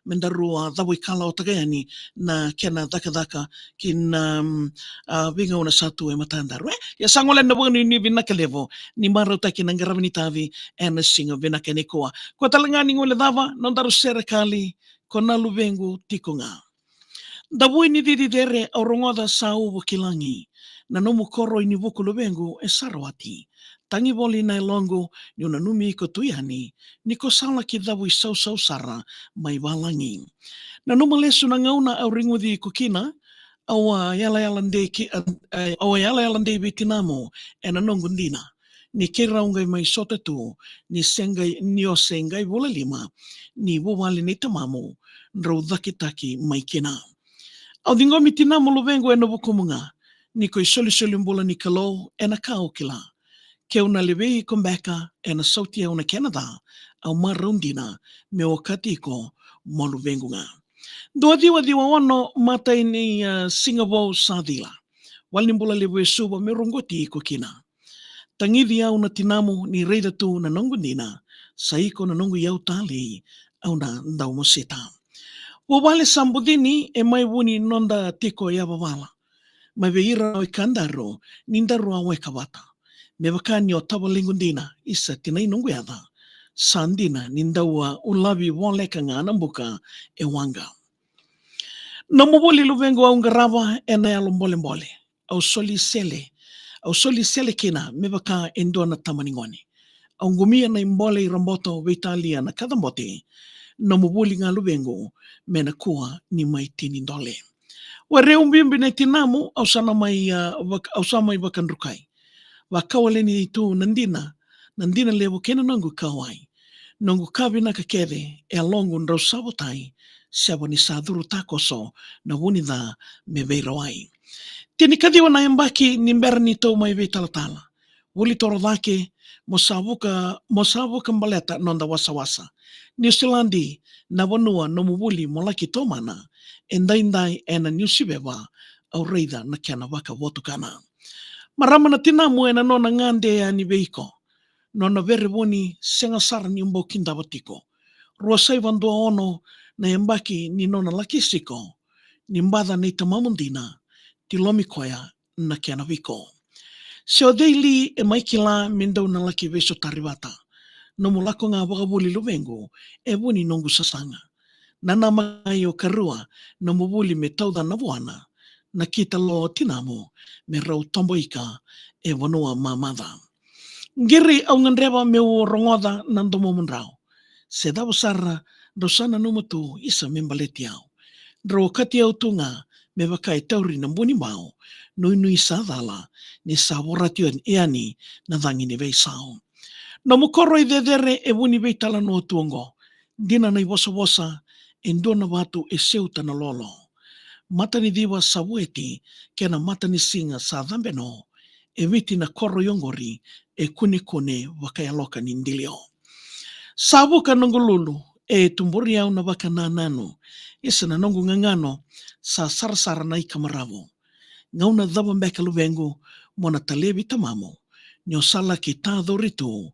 mendarua dawi kala o tagayani na kena daka kin vinga una satu e matandaru. Ya sangolan na buwan ni vinakalevo ni maro taki ng garamini tavi and singa vinakanikoa. Kwa talangani ngula dava non daru serikali kona luvengu tiko nga. Dabui ni dididere au rongoda sa ubu kilangi na nomu koro ini vuku luvengu e sarawati. Tangi boli na longo ni una numi iko tuyani ni ko sala ki dabu sau sara mai walangi. Na numa lesu na ngauna au ringudi ko kina au yala yalandei vitinamo e na nongundina. Ni keraungai mai sota tu ni sengai ni o sengai bola lima ni wawali ni tamamu nrau dhaki mai kina. Au dingomi tinamo luvengu e nobu kumunga ni ko isoli mbola ni kalau e na kao kila. Keu na lewei kombeka e na sauti au na Canada au marundina me o katiko mo luvengu nga. Dua diwa wano mata ini Singapore sadila. Wali mbola lewe suba me rongoti ko kina. Tangidi au na tinamu ni reida tu na nongundina saiko na nongu yau tali au na ndau moseta. Wawale sambudini e mai wuni nonda tiko ya wawala. Mai veira o ikandaro nindaru awe kawata. Me wakani o tawa lingundina isa tinai nongu yada. Sandina nindaua ulabi waleka nga nambuka e wanga. Nomoboli luvengo au ngarawa e na yalo mbole. Au soli sele kina me waka endona tamaningoni. Au ngumia na imbole i ramboto veitalia na kadambote. Nomoboli nga luvengo me na kua ni mai tini ndole. Ware umbimbi na tinamu au sana mai wakandrukai. Wakawale ni tu nandina lewo kena nangu kawai. Nangu kabina kakere e alongo ndrau sabotai sabo ni saduru takoso na wunida me veirawai. Tini kadiwa na embaki ni mbera ni tau mai veitalatala. Wuli toro dhake mosabuka mbaleta nonda wasa. New Zealandi na wanua nomubuli molaki tomana endai ena New Sibeba au reida na kiana waka wotukana. Marama na tinamu ena nona ngande ya ni veiko. Nona vere woni senga sara ni umbo kindabatiko. Ruasai vandua ono na embaki ni nona lakisiko. Ni mbada ni tamamundina ti lomi koya na kiana viko. Seo daily e maikila mindau na laki veso taribata. Nomu lako nga wakabuli luvengo e wuni nongu sasanga. Nana mai o karua nomu wuli me tauda na wana. Na kita lo tinamu me rau tomboika e wanua mamada. Ngiri au ngandreba me o rongoda nandomo munrao. Se dawa sara dosana numatu isa membaleti au. Dro kati au tunga me wakai tauri na mbuni mau. Nui sadala ni saboratio eani na dhangi ni veisao. Na mukoro i dedere e wuni veitala no tuongo. Dina na iwosa endona watu e seuta na lolo. Mata ni diwa sabueti kena mata ni singa sa dhambeno. E viti na koro yongori e kune wakayaloka ni ndilio. Sabuka nongolulu e tumburi au na waka nanano. Isa na nongu ngangano sa sarasara na ikamaravu. Ngauna dhaba mbeka luvengu mona talevi tamamo. Nyosala ki tadhoritu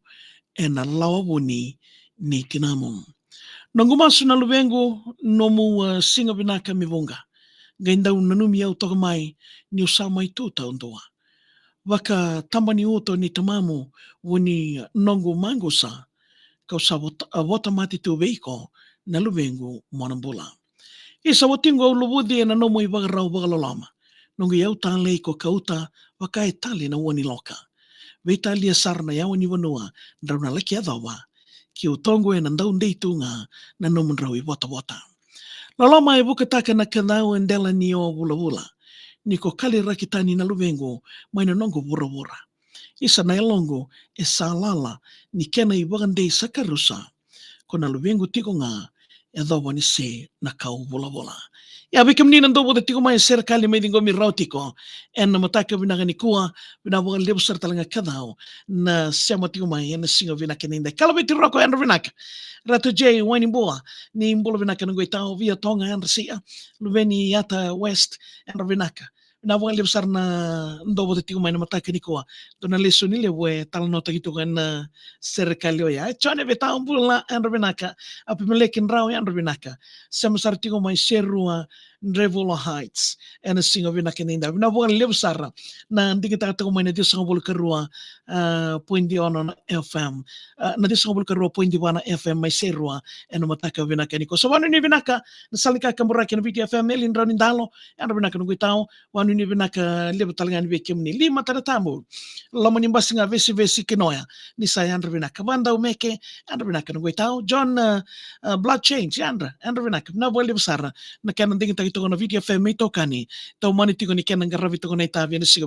e na lawawuni ni tinamu. Nongumasu na luvengu nomu singa vinaka mivunga. Gaindau nanumi au toka mai ni usama itu taundoa. Waka tambani uto ni tamamu wuni nongu mangusa. Kau wata mati tu veiko na luvengu monambula. Isa watingo au lubudi e na nomu i wagarau wagalolama. Nongu iau tālei ko kauta waka e tali na wani loka. Veitalia sarna iau ni wanua ndrauna laki adhawa. Ki o tongo e na ndau ndeitunga na nomu ndrau i wata. Lalama e bukataka na kanau endela ni o wula. Ni ko kali rakitani na luvengo mai na nongo wura. Isa na elongo e salala ni kena i wagandei sakarusa. Ko na luvengo tiko nga e dhawa ni se na kau wula. Ya bika menina ndobo de tiko mai serikali mai dingo mi rautiko. En na mataka vinaga ni kua vinawa lebu sartalanga kadao na siama tiko mai na singa vinaka ninda. Kalabiti roko en vinaka. Ratu J wani mboa ni mbola vinaka ngoi tao via tonga en sia. Luveni yata west en vinaka. Nawang besar na ndobo ti kumay na mata kini ko to na leso nile we tal nota gitu kan na serikali ya chone beta umbula an robinaka api melekin raw yan robinaka sama sarti ko may serua Revola Heights and a singo binaka ninda na bukan lebsar na hindi kita ko may na Diyos ang bul karua puindi ono na FM na Diyos ang bul karua puindi wana FM may serua and mataka binaka niko so ano ni binaka nasalika kamuraki na video FM elin raw nindalo yan binaka nung tao wanu ni binaka lebo talangan bekem ni lima tada tamu lamun yung basi nga vesi kinoya ni saya andra binaka banda umeke andra binaka nung tao John blood change andra binaka na boleh besar na kanan dingin tagito na video FM ito kani tau maniti ko ni kanan garabi to ko na itabi na sigo